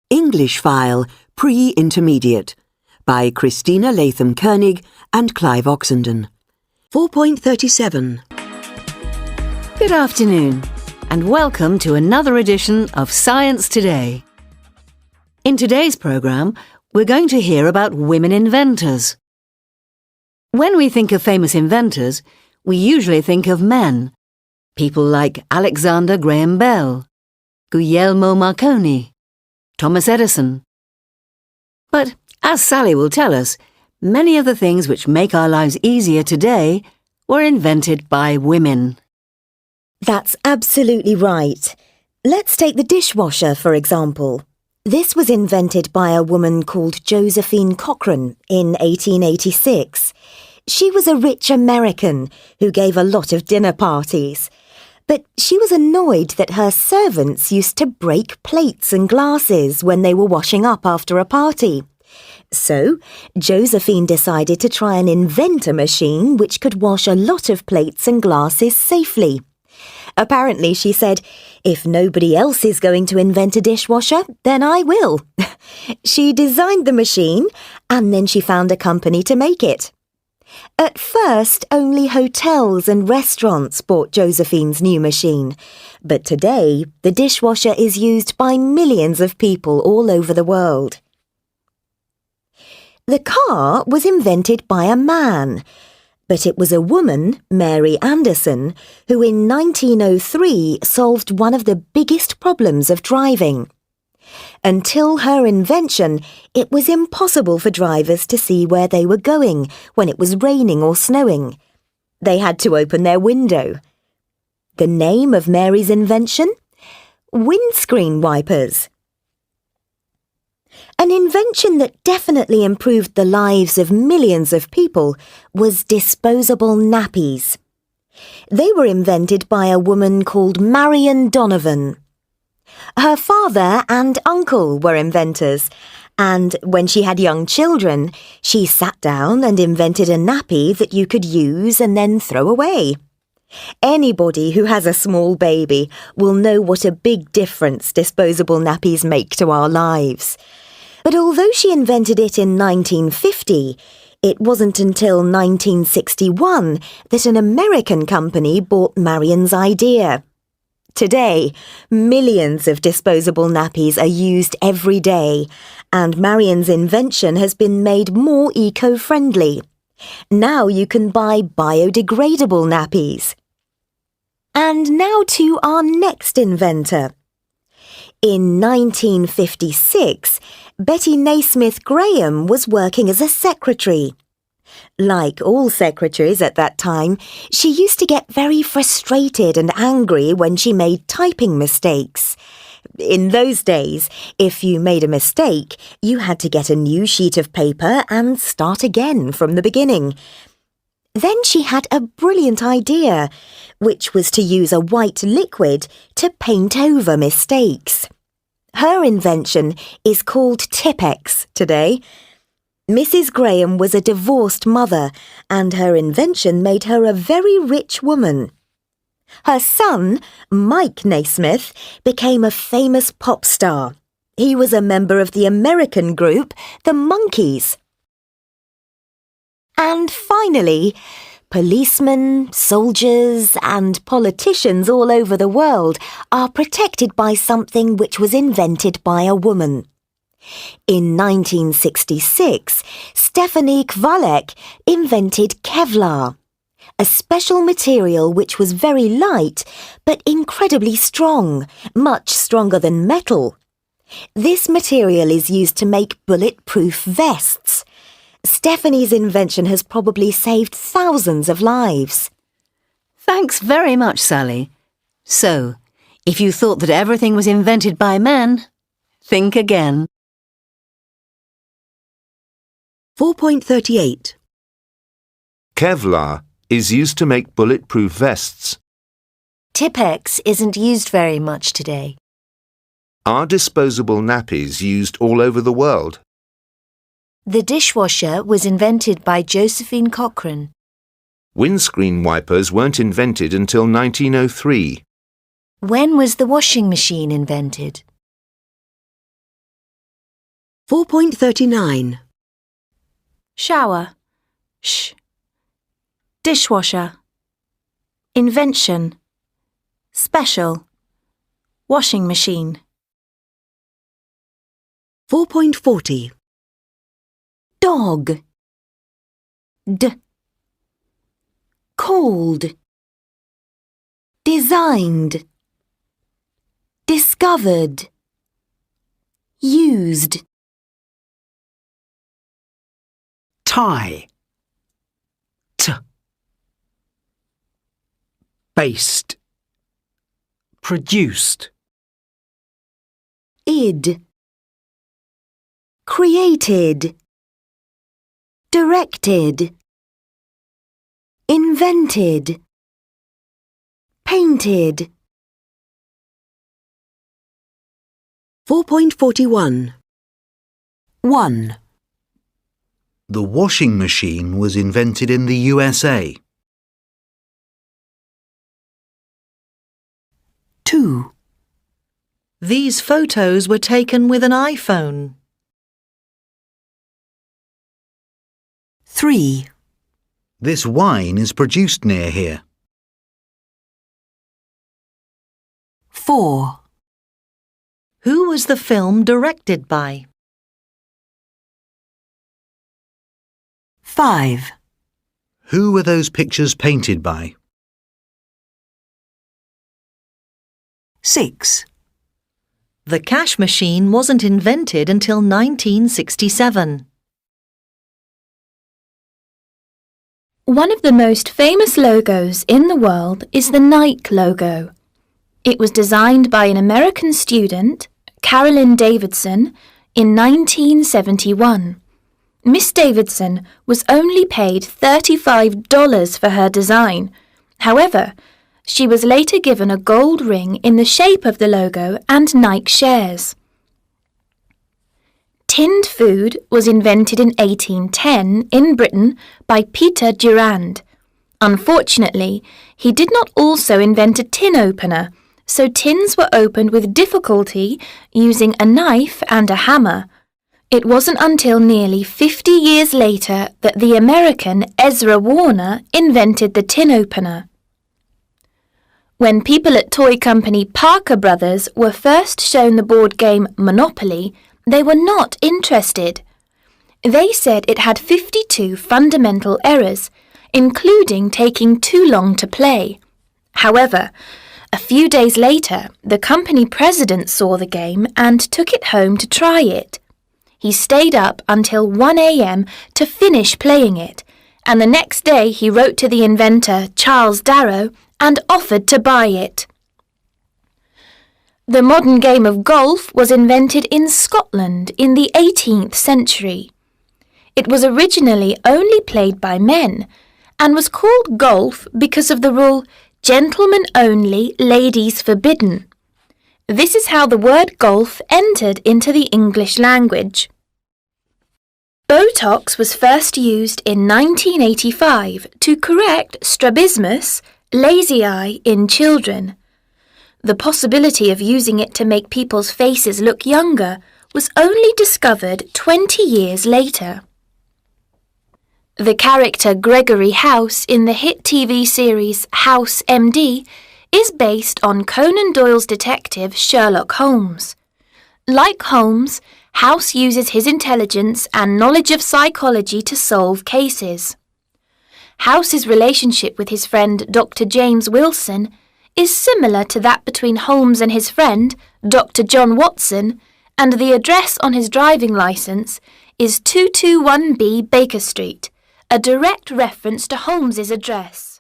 English File, Pre-Intermediate, by Christina Latham-Koenig and Clive Oxenden. 4.37. Good afternoon, and welcome to another edition of Science Today. In today's programme, we're going to hear about women inventors. When we think of famous inventors, we usually think of men. People like Alexander Graham Bell, Guglielmo Marconi, Thomas Edison. But, as Sally will tell us, many of the things which make our lives easier today were invented by women. That's absolutely right. Let's take the dishwasher, for example. This was invented by a woman called Josephine Cochrane in 1886. She was a rich American who gave a lot of dinner parties. But she was annoyed that her servants used to break plates and glasses when they were washing up after a party. So, Josephine decided to try and invent a machine which could wash a lot of plates and glasses safely. Apparently, she said, "If nobody else is going to invent a dishwasher, then I will." She designed the machine, and then she found a company to make it. At first, only hotels and restaurants bought Josephine's new machine. But today, the dishwasher is used by millions of people all over the world. The car was invented by a man, but it was a woman, Mary Anderson, who in 1903 solved one of the biggest problems of driving. Until her invention, it was impossible for drivers to see where they were going when it was raining or snowing. They had to open their window. The name of Mary's invention? Windscreen wipers. An invention that definitely improved the lives of millions of people was disposable nappies. They were invented by a woman called Marion Donovan. Her father and uncle were inventors, and when she had young children, she sat down and invented a nappy that you could use and then throw away. Anybody who has a small baby will know what a big difference disposable nappies make to our lives. But although she invented it in 1950, it wasn't until 1961 that an American company bought Marion's idea. Today, millions of disposable nappies are used every day, and Marion's invention has been made more eco-friendly. Now you can buy biodegradable nappies. And now to our next inventor. In 1956, Betty Naismith Graham was working as a secretary. Like all secretaries at that time, she used to get very frustrated and angry when she made typing mistakes. In those days, if you made a mistake, you had to get a new sheet of paper and start again from the beginning. Then she had a brilliant idea, which was to use a white liquid to paint over mistakes. Her invention is called Tipp-Ex today. Mrs. Graham was a divorced mother, and her invention made her a very rich woman. Her son, Mike Naismith, became a famous pop star. He was a member of the American group, the Monkees. And finally, policemen, soldiers, and politicians all over the world are protected by something which was invented by a woman. In 1966, Stephanie Kwolek invented Kevlar, a special material which was very light but incredibly strong, much stronger than metal. This material is used to make bulletproof vests. Stephanie's invention has probably saved thousands of lives. Thanks very much, Sally. So, if you thought that everything was invented by men, think again. 4.38. Kevlar is used to make bulletproof vests. Tipp-Ex isn't used very much today. Are disposable nappies used all over the world? The dishwasher was invented by Josephine Cochrane. Windscreen wipers weren't invented until 1903. When was the washing machine invented? 4.39. Shower, sh. Dishwasher. Invention. Special. Washing machine. 4.40. Dog. D. Called. Designed. Discovered. Used. Tie. T. Based. Produced. Id. Created. Directed. Invented. Painted. 4.41. 1. The washing machine was invented in the USA. 2. These photos were taken with an iPhone. 3. This wine is produced near here. 4. Who was the film directed by? 5. Who were those pictures painted by? 6. The cash machine wasn't invented until 1967. One of the most famous logos in the world is the Nike logo. It was designed by an American student, Carolyn Davidson, in 1971. Miss Davidson was only paid $35 for her design. However, she was later given a gold ring in the shape of the logo and Nike shares. Tinned food was invented in 1810 in Britain by Peter Durand. Unfortunately, he did not also invent a tin opener, so tins were opened with difficulty using a knife and a hammer. It wasn't until nearly 50 years later that the American Ezra Warner invented the tin opener. When people at toy company Parker Brothers were first shown the board game Monopoly, they were not interested. They said it had 52 fundamental errors, including taking too long to play. However, a few days later, the company president saw the game and took it home to try it. He stayed up until 1 a.m. to finish playing it, and the next day he wrote to the inventor, Charles Darrow, and offered to buy it. The modern game of golf was invented in Scotland in the 18th century. It was originally only played by men and was called golf because of the rule, gentlemen only, ladies forbidden. This is how the word golf entered into the English language. Botox was first used in 1985 to correct strabismus, lazy eye, in children. The possibility of using it to make people's faces look younger was only discovered 20 years later. The character Gregory House in the hit TV series House MD is based on Conan Doyle's detective Sherlock Holmes. Like Holmes, House uses his intelligence and knowledge of psychology to solve cases. House's relationship with his friend Dr. James Wilson is similar to that between Holmes and his friend, Dr. John Watson, and the address on his driving licence is 221B Baker Street, a direct reference to Holmes's address.